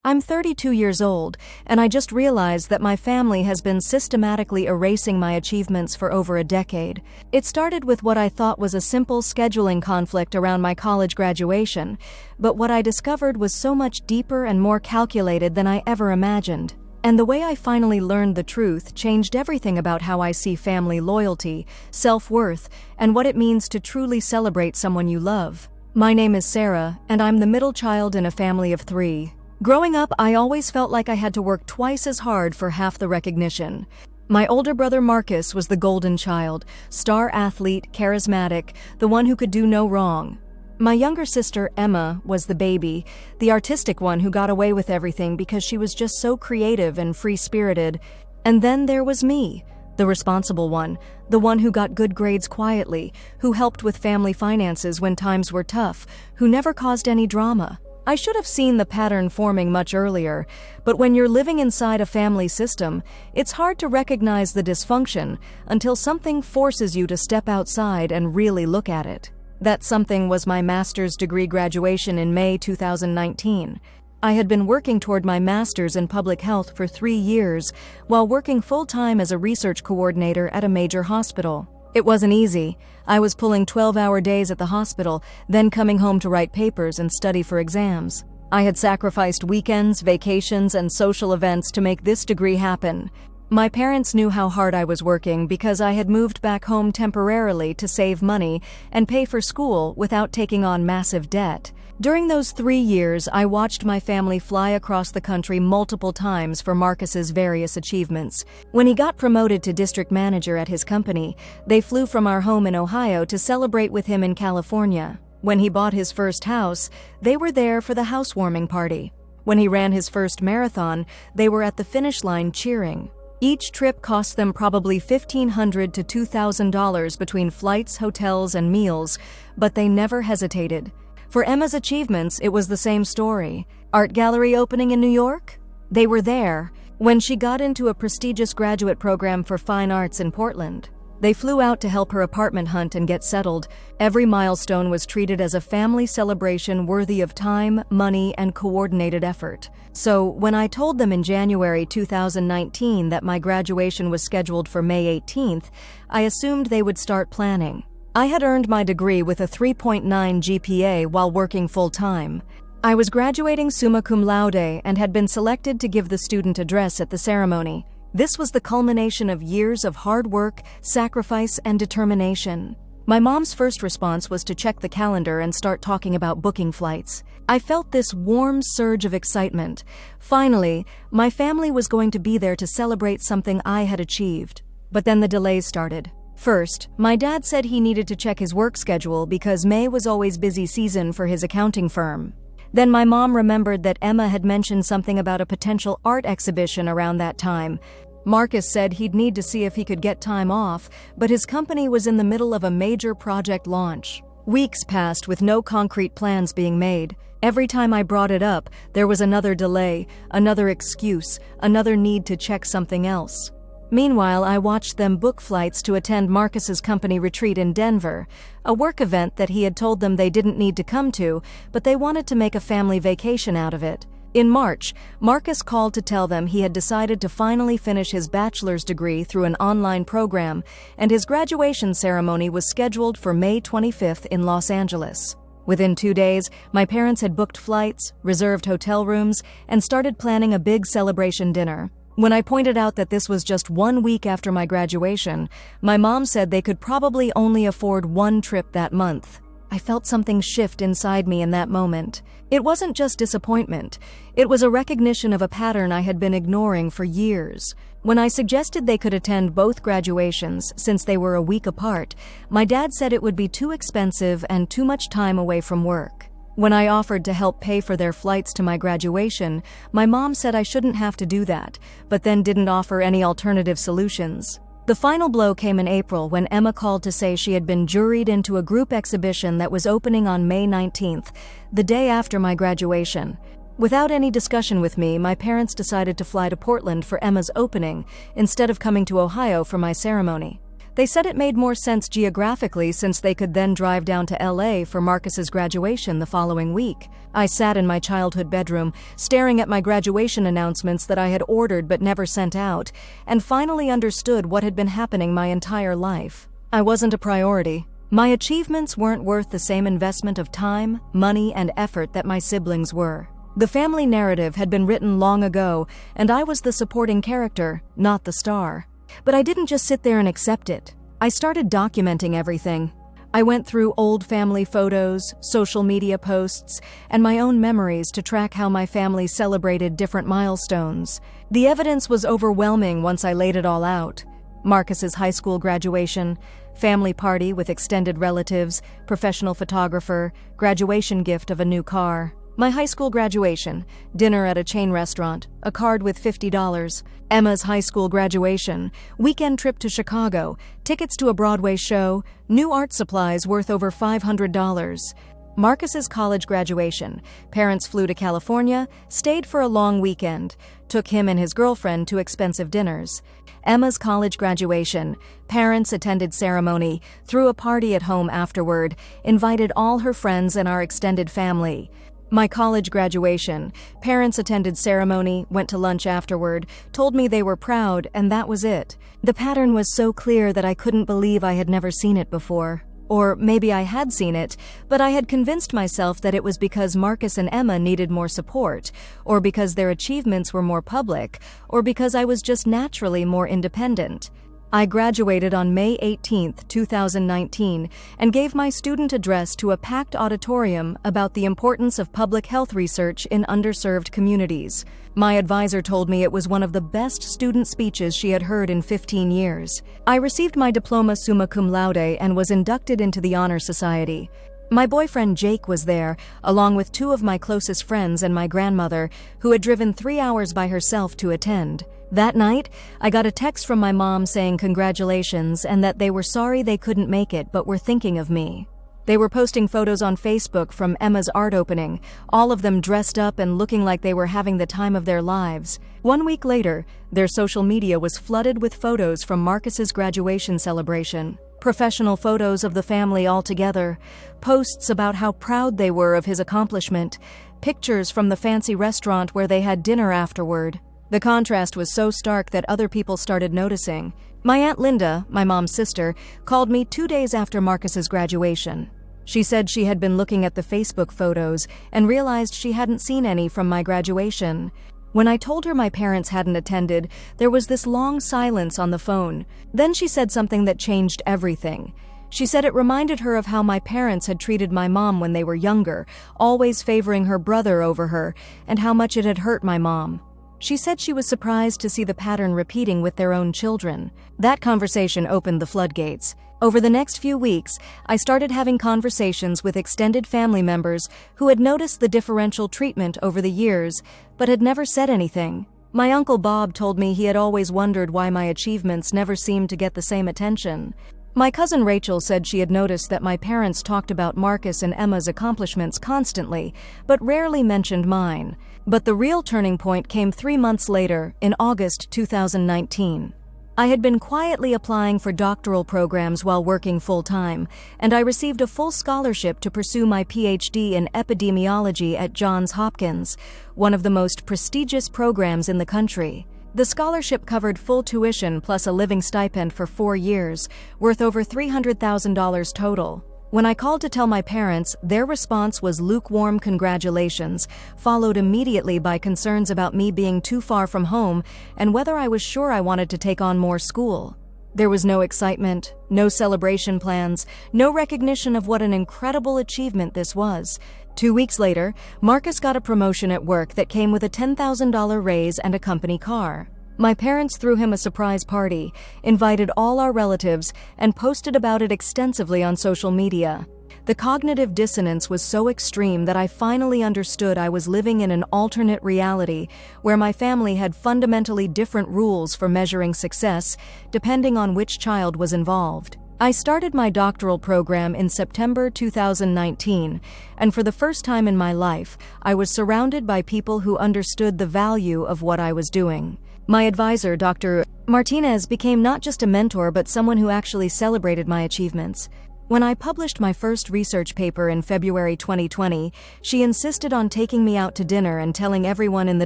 I'm 32 years old, and I just realized that my family has been systematically erasing my achievements for over a decade. It started with what I thought was a simple scheduling conflict around my college graduation, but what I discovered was so much deeper and more calculated than I ever imagined. And the way I finally learned the truth changed everything about how I see family loyalty, self-worth, and what it means to truly celebrate someone you love. My name is Sarah, and I'm the middle child in a family of 3. Growing up, I always felt like I had to work twice as hard for half the recognition. My older brother Marcus was the golden child, star athlete, charismatic, the one who could do no wrong. My younger sister Emma was the baby, the artistic one who got away with everything because she was just so creative and free-spirited. And then there was me, the responsible one, the one who got good grades quietly, who helped with family finances when times were tough, who never caused any drama. I should have seen the pattern forming much earlier, but when you're living inside a family system, it's hard to recognize the dysfunction until something forces you to step outside and really look at it. That something was my master's degree graduation in May 2019. I had been working toward my master's in public health for 3 years while working full-time as a research coordinator at a major hospital. It wasn't easy. I was pulling 12-hour days at the hospital, then coming home to write papers and study for exams. I had sacrificed weekends, vacations, and social events to make this degree happen. My parents knew how hard I was working because I had moved back home temporarily to save money and pay for school without taking on massive debt. During those 3 years, I watched my family fly across the country multiple times for Marcus's various achievements. When he got promoted to district manager at his company, they flew from our home in Ohio to celebrate with him in California. When he bought his first house, they were there for the housewarming party. When he ran his first marathon, they were at the finish line cheering. Each trip cost them probably $1,500 to $2,000 between flights, hotels, and meals, but they never hesitated. For Emma's achievements, it was the same story. Art gallery opening in New York? They were there. When she got into a prestigious graduate program for fine arts in Portland, they flew out to help her apartment hunt and get settled. Every milestone was treated as a family celebration worthy of time, money, and coordinated effort. So, when I told them in January 2019 that my graduation was scheduled for May 18th, I assumed they would start planning. I had earned my degree with a 3.9 GPA while working full-time. I was graduating summa cum laude and had been selected to give the student address at the ceremony. This was the culmination of years of hard work, sacrifice, and determination. My mom's first response was to check the calendar and start talking about booking flights. I felt this warm surge of excitement. Finally, my family was going to be there to celebrate something I had achieved. But then the delays started. First, my dad said he needed to check his work schedule because May was always busy season for his accounting firm. Then my mom remembered that Emma had mentioned something about a potential art exhibition around that time. Marcus said he'd need to see if he could get time off, but his company was in the middle of a major project launch. Weeks passed with no concrete plans being made. Every time I brought it up, there was another delay, another excuse, another need to check something else. Meanwhile, I watched them book flights to attend Marcus's company retreat in Denver, a work event that he had told them they didn't need to come to, but they wanted to make a family vacation out of it. In March, Marcus called to tell them he had decided to finally finish his bachelor's degree through an online program, and his graduation ceremony was scheduled for May 25th in Los Angeles. Within 2 days, my parents had booked flights, reserved hotel rooms, and started planning a big celebration dinner. When I pointed out that this was just 1 week after my graduation, my mom said they could probably only afford 1 trip that month. I felt something shift inside me in that moment. It wasn't just disappointment. It was a recognition of a pattern I had been ignoring for years. When I suggested they could attend both graduations, since they were a week apart, my dad said it would be too expensive and too much time away from work. When I offered to help pay for their flights to my graduation, my mom said I shouldn't have to do that, but then didn't offer any alternative solutions. The final blow came in April when Emma called to say she had been juried into a group exhibition that was opening on May 19th, the day after my graduation. Without any discussion with me, my parents decided to fly to Portland for Emma's opening instead of coming to Ohio for my ceremony. They said it made more sense geographically since they could then drive down to LA for Marcus's graduation the following week. I sat in my childhood bedroom, staring at my graduation announcements that I had ordered but never sent out, and finally understood what had been happening my entire life. I wasn't a priority. My achievements weren't worth the same investment of time, money, and effort that my siblings were. The family narrative had been written long ago, and I was the supporting character, not the star. But I didn't just sit there and accept it. I started documenting everything. I went through old family photos, social media posts, and my own memories to track how my family celebrated different milestones. The evidence was overwhelming once I laid it all out. Marcus's high school graduation, family party with extended relatives, professional photographer, graduation gift of a new car. My high school graduation, dinner at a chain restaurant, a card with $50. Emma's high school graduation, weekend trip to Chicago, tickets to a Broadway show, new art supplies worth over $500. Marcus's college graduation, parents flew to California, stayed for a long weekend, took him and his girlfriend to expensive dinners. Emma's college graduation, parents attended ceremony, threw a party at home afterward, invited all her friends and our extended family. My college graduation, parents attended ceremony, went to lunch afterward, told me they were proud, and that was it. The pattern was so clear that I couldn't believe I had never seen it before. Or maybe I had seen it, but I had convinced myself that it was because Marcus and Emma needed more support, or because their achievements were more public, or because I was just naturally more independent. I graduated on May 18, 2019, and gave my student address to a packed auditorium about the importance of public health research in underserved communities. My advisor told me it was one of the best student speeches she had heard in 15 years. I received my diploma summa cum laude and was inducted into the Honor Society. My boyfriend Jake was there, along with two of my closest friends and my grandmother, who had driven 3 hours by herself to attend. That night, I got a text from my mom saying congratulations and that they were sorry they couldn't make it but were thinking of me. They were posting photos on Facebook from Emma's art opening, all of them dressed up and looking like they were having the time of their lives. 1 week later, their social media was flooded with photos from Marcus's graduation celebration. Professional photos of the family all together, posts about how proud they were of his accomplishment, pictures from the fancy restaurant where they had dinner afterward. The contrast was so stark that other people started noticing. My Aunt Linda, my mom's sister, called me 2 days after Marcus's graduation. She said she had been looking at the Facebook photos and realized she hadn't seen any from my graduation. When I told her my parents hadn't attended, there was this long silence on the phone. Then she said something that changed everything. She said it reminded her of how my parents had treated my mom when they were younger, always favoring her brother over her, and how much it had hurt my mom. She said she was surprised to see the pattern repeating with their own children. That conversation opened the floodgates. Over the next few weeks, I started having conversations with extended family members who had noticed the differential treatment over the years, but had never said anything. My Uncle Bob told me he had always wondered why my achievements never seemed to get the same attention. My cousin Rachel said she had noticed that my parents talked about Marcus and Emma's accomplishments constantly, but rarely mentioned mine. But the real turning point came 3 months later, in August 2019. I had been quietly applying for doctoral programs while working full-time, and I received a full scholarship to pursue my PhD in epidemiology at Johns Hopkins, one of the most prestigious programs in the country. The scholarship covered full tuition plus a living stipend for 4 years, worth over $300,000 total. When I called to tell my parents, their response was lukewarm congratulations, followed immediately by concerns about me being too far from home and whether I was sure I wanted to take on more school. There was no excitement, no celebration plans, no recognition of what an incredible achievement this was. 2 weeks later, Marcus got a promotion at work that came with a $10,000 raise and a company car. My parents threw him a surprise party, invited all our relatives, and posted about it extensively on social media. The cognitive dissonance was so extreme that I finally understood I was living in an alternate reality where my family had fundamentally different rules for measuring success, depending on which child was involved. I started my doctoral program in September 2019, and for the first time in my life, I was surrounded by people who understood the value of what I was doing. My advisor, Dr. Martinez became not just a mentor but someone who actually celebrated my achievements. When I published my first research paper in February 2020, she insisted on taking me out to dinner and telling everyone in the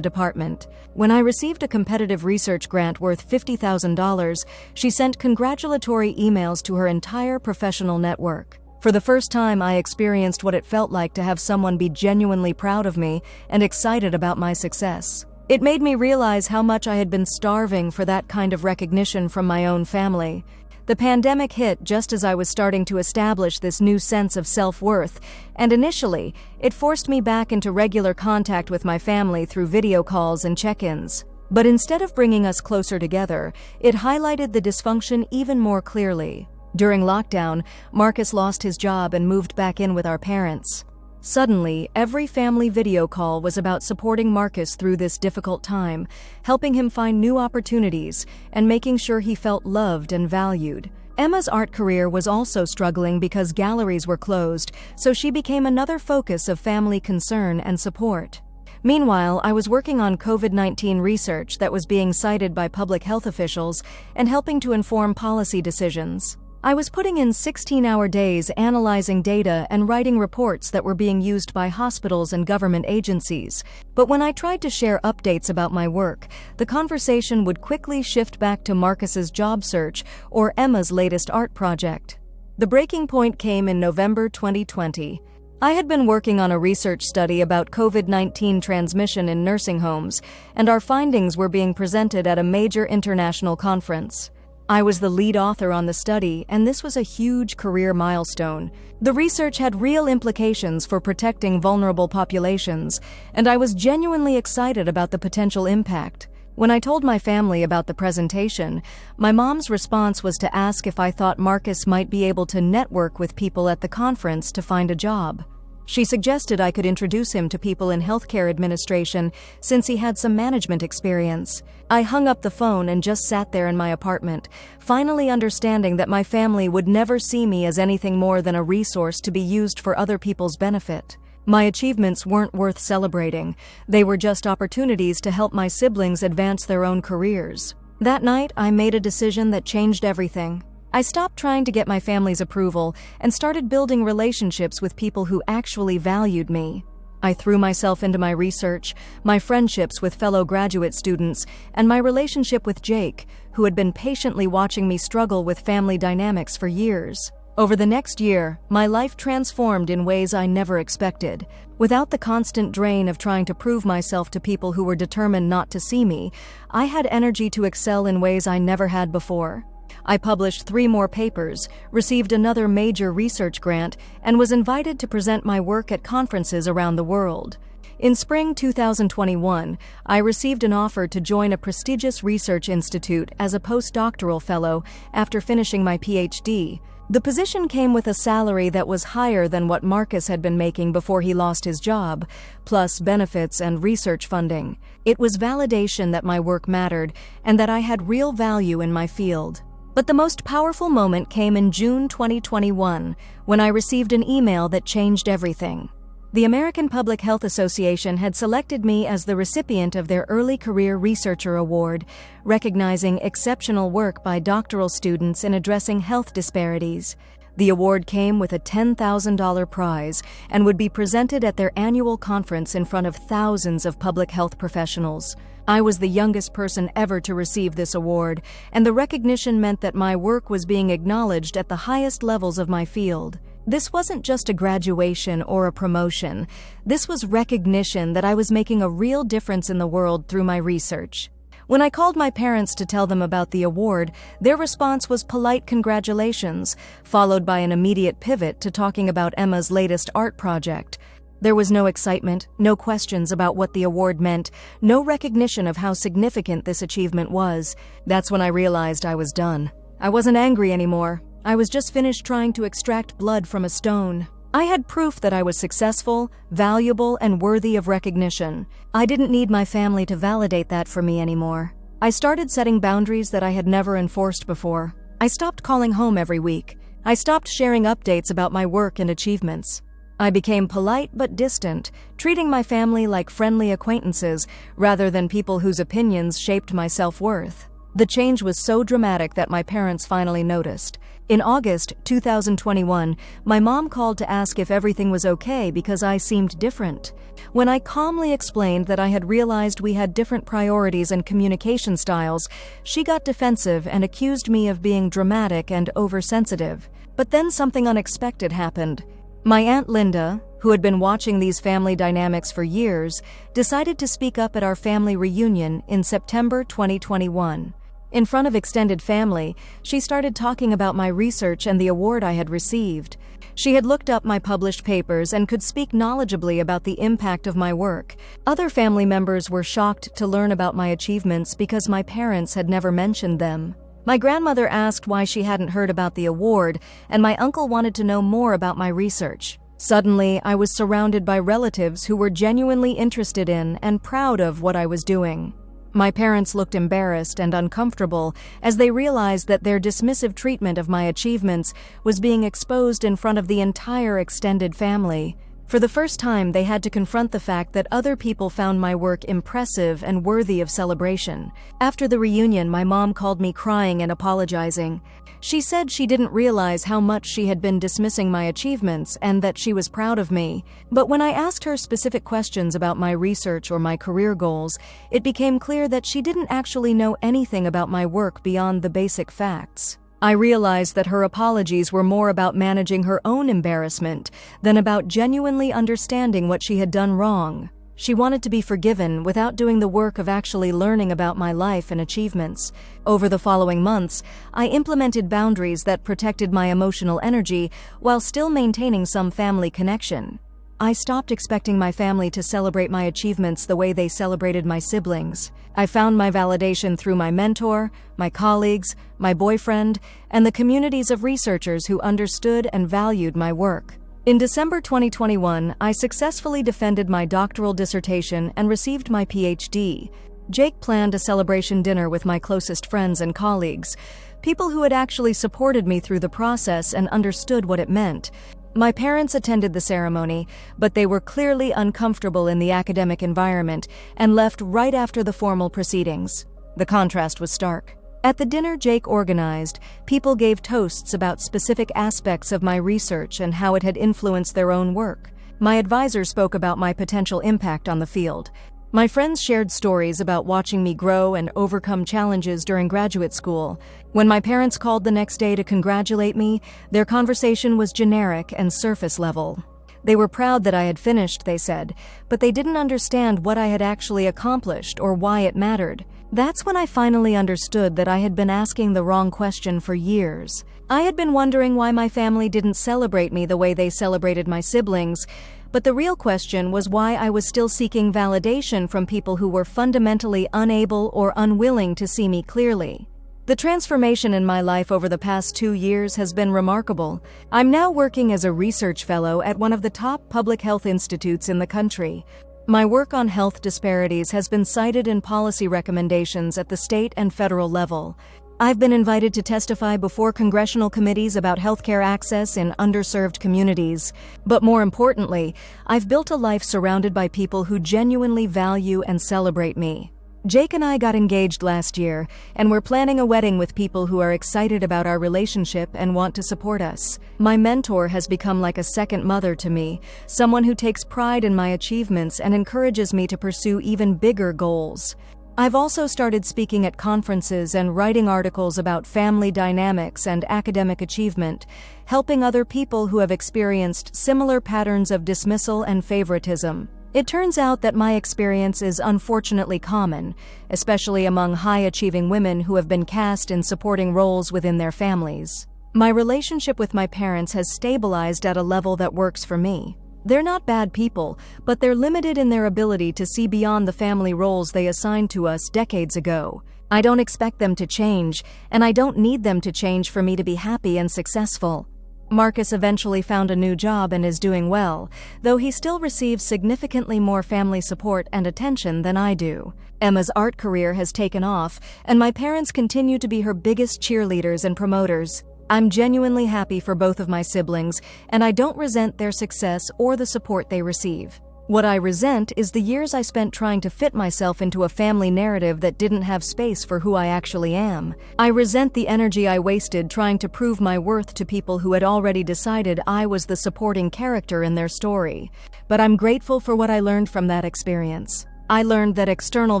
department. When I received a competitive research grant worth $50,000, she sent congratulatory emails to her entire professional network. For the first time, I experienced what it felt like to have someone be genuinely proud of me and excited about my success. It made me realize how much I had been starving for that kind of recognition from my own family. The pandemic hit just as I was starting to establish this new sense of self-worth, and initially, it forced me back into regular contact with my family through video calls and check-ins. But instead of bringing us closer together, it highlighted the dysfunction even more clearly. During lockdown, Marcus lost his job and moved back in with our parents. Suddenly, every family video call was about supporting Marcus through this difficult time, helping him find new opportunities, and making sure he felt loved and valued. Emma's art career was also struggling because galleries were closed, so she became another focus of family concern and support. Meanwhile, I was working on COVID-19 research that was being cited by public health officials and helping to inform policy decisions. I was putting in 16-hour days analyzing data and writing reports that were being used by hospitals and government agencies. But when I tried to share updates about my work, the conversation would quickly shift back to Marcus's job search or Emma's latest art project. The breaking point came in November 2020. I had been working on a research study about COVID-19 transmission in nursing homes, and our findings were being presented at a major international conference. I was the lead author on the study, and this was a huge career milestone. The research had real implications for protecting vulnerable populations, and I was genuinely excited about the potential impact. When I told my family about the presentation, my mom's response was to ask if I thought Marcus might be able to network with people at the conference to find a job. She suggested I could introduce him to people in healthcare administration since he had some management experience. I hung up the phone and just sat there in my apartment, finally understanding that my family would never see me as anything more than a resource to be used for other people's benefit. My achievements weren't worth celebrating. They were just opportunities to help my siblings advance their own careers. That night, I made a decision that changed everything. I stopped trying to get my family's approval and started building relationships with people who actually valued me. I threw myself into my research, my friendships with fellow graduate students, and my relationship with Jake, who had been patiently watching me struggle with family dynamics for years. Over the next year, my life transformed in ways I never expected. Without the constant drain of trying to prove myself to people who were determined not to see me, I had energy to excel in ways I never had before. I published 3 more papers, received another major research grant, and was invited to present my work at conferences around the world. In spring 2021, I received an offer to join a prestigious research institute as a postdoctoral fellow after finishing my PhD. The position came with a salary that was higher than what Marcus had been making before he lost his job, plus benefits and research funding. It was validation that my work mattered and that I had real value in my field. But the most powerful moment came in June 2021, when I received an email that changed everything. The American Public Health Association had selected me as the recipient of their Early Career Researcher Award, recognizing exceptional work by doctoral students in addressing health disparities. The award came with a $10,000 prize and would be presented at their annual conference in front of thousands of public health professionals. I was the youngest person ever to receive this award, and the recognition meant that my work was being acknowledged at the highest levels of my field. This wasn't just a graduation or a promotion. This was recognition that I was making a real difference in the world through my research. When I called my parents to tell them about the award, their response was polite congratulations, followed by an immediate pivot to talking about Emma's latest art project. There was no excitement, no questions about what the award meant, no recognition of how significant this achievement was. That's when I realized I was done. I wasn't angry anymore. I was just finished trying to extract blood from a stone. I had proof that I was successful, valuable, and worthy of recognition. I didn't need my family to validate that for me anymore. I started setting boundaries that I had never enforced before. I stopped calling home every week. I stopped sharing updates about my work and achievements. I became polite but distant, treating my family like friendly acquaintances rather than people whose opinions shaped my self-worth. The change was so dramatic that my parents finally noticed. In August 2021, my mom called to ask if everything was okay because I seemed different. When I calmly explained that I had realized we had different priorities and communication styles, she got defensive and accused me of being dramatic and oversensitive. But then something unexpected happened. My Aunt Linda, who had been watching these family dynamics for years, decided to speak up at our family reunion in September 2021. In front of extended family, she started talking about my research and the award I had received. She had looked up my published papers and could speak knowledgeably about the impact of my work. Other family members were shocked to learn about my achievements because my parents had never mentioned them. My grandmother asked why she hadn't heard about the award, and my uncle wanted to know more about my research. Suddenly, I was surrounded by relatives who were genuinely interested in and proud of what I was doing. My parents looked embarrassed and uncomfortable as they realized that their dismissive treatment of my achievements was being exposed in front of the entire extended family. For the first time, they had to confront the fact that other people found my work impressive and worthy of celebration. After the reunion, my mom called me crying and apologizing. She said she didn't realize how much she had been dismissing my achievements and that she was proud of me. But when I asked her specific questions about my research or my career goals, it became clear that she didn't actually know anything about my work beyond the basic facts. I realized that her apologies were more about managing her own embarrassment than about genuinely understanding what she had done wrong. She wanted to be forgiven without doing the work of actually learning about my life and achievements. Over the following months, I implemented boundaries that protected my emotional energy while still maintaining some family connection. I stopped expecting my family to celebrate my achievements the way they celebrated my siblings. I found my validation through my mentor, my colleagues, my boyfriend, and the communities of researchers who understood and valued my work. In December 2021, I successfully defended my doctoral dissertation and received my PhD. Jake planned a celebration dinner with my closest friends and colleagues, people who had actually supported me through the process and understood what it meant. My parents attended the ceremony, but they were clearly uncomfortable in the academic environment and left right after the formal proceedings. The contrast was stark. At the dinner Jake organized, people gave toasts about specific aspects of my research and how it had influenced their own work. My advisor spoke about my potential impact on the field. My friends shared stories about watching me grow and overcome challenges during graduate school. When my parents called the next day to congratulate me, their conversation was generic and surface level. They were proud that I had finished, they said, but they didn't understand what I had actually accomplished or why it mattered. That's when I finally understood that I had been asking the wrong question for years. I had been wondering why my family didn't celebrate me the way they celebrated my siblings, but the real question was why I was still seeking validation from people who were fundamentally unable or unwilling to see me clearly. The transformation in my life over the past 2 years has been remarkable. I'm now working as a research fellow at one of the top public health institutes in the country. My work on health disparities has been cited in policy recommendations at the state and federal level. I've been invited to testify before congressional committees about healthcare access in underserved communities. But more importantly, I've built a life surrounded by people who genuinely value and celebrate me. Jake and I got engaged last year, and we're planning a wedding with people who are excited about our relationship and want to support us. My mentor has become like a second mother to me, someone who takes pride in my achievements and encourages me to pursue even bigger goals. I've also started speaking at conferences and writing articles about family dynamics and academic achievement, helping other people who have experienced similar patterns of dismissal and favoritism. It turns out that my experience is unfortunately common, especially among high-achieving women who have been cast in supporting roles within their families. My relationship with my parents has stabilized at a level that works for me. They're not bad people, but they're limited in their ability to see beyond the family roles they assigned to us decades ago. I don't expect them to change, and I don't need them to change for me to be happy and successful. Marcus eventually found a new job and is doing well, though he still receives significantly more family support and attention than I do. Emma's art career has taken off, and my parents continue to be her biggest cheerleaders and promoters. I'm genuinely happy for both of my siblings, and I don't resent their success or the support they receive. What I resent is the years I spent trying to fit myself into a family narrative that didn't have space for who I actually am. I resent the energy I wasted trying to prove my worth to people who had already decided I was the supporting character in their story. But I'm grateful for what I learned from that experience. I learned that external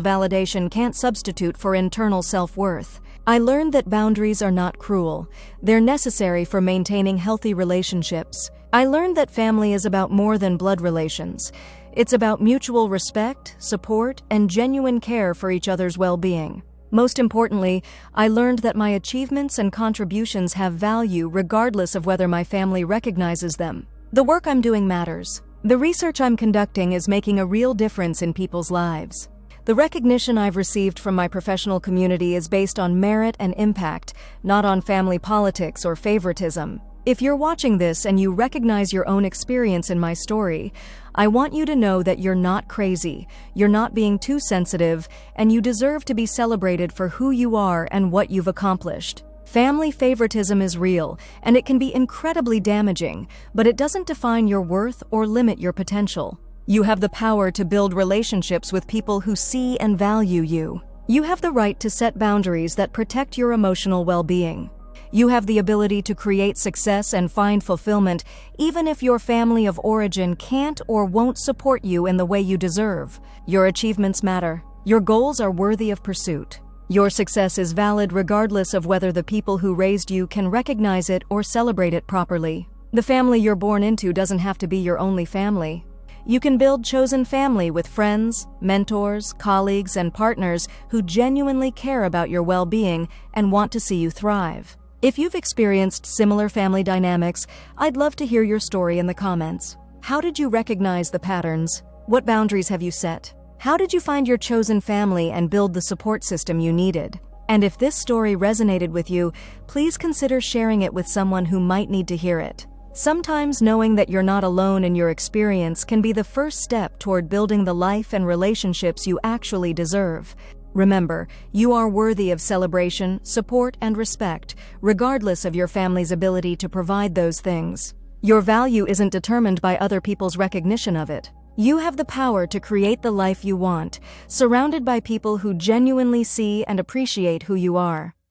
validation can't substitute for internal self-worth. I learned that boundaries are not cruel. They're necessary for maintaining healthy relationships. I learned that family is about more than blood relations. It's about mutual respect, support, and genuine care for each other's well-being. Most importantly, I learned that my achievements and contributions have value regardless of whether my family recognizes them. The work I'm doing matters. The research I'm conducting is making a real difference in people's lives. The recognition I've received from my professional community is based on merit and impact, not on family politics or favoritism. If you're watching this and you recognize your own experience in my story, I want you to know that you're not crazy, you're not being too sensitive, and you deserve to be celebrated for who you are and what you've accomplished. Family favoritism is real, and it can be incredibly damaging, but it doesn't define your worth or limit your potential. You have the power to build relationships with people who see and value you. You have the right to set boundaries that protect your emotional well-being. You have the ability to create success and find fulfillment, even if your family of origin can't or won't support you in the way you deserve. Your achievements matter. Your goals are worthy of pursuit. Your success is valid regardless of whether the people who raised you can recognize it or celebrate it properly. The family you're born into doesn't have to be your only family. You can build chosen family with friends, mentors, colleagues, and partners who genuinely care about your well-being and want to see you thrive. If you've experienced similar family dynamics, I'd love to hear your story in the comments. How did you recognize the patterns? What boundaries have you set? How did you find your chosen family and build the support system you needed? And if this story resonated with you, please consider sharing it with someone who might need to hear it. Sometimes knowing that you're not alone in your experience can be the first step toward building the life and relationships you actually deserve. Remember, you are worthy of celebration, support, and respect, regardless of your family's ability to provide those things. Your value isn't determined by other people's recognition of it. You have the power to create the life you want, surrounded by people who genuinely see and appreciate who you are.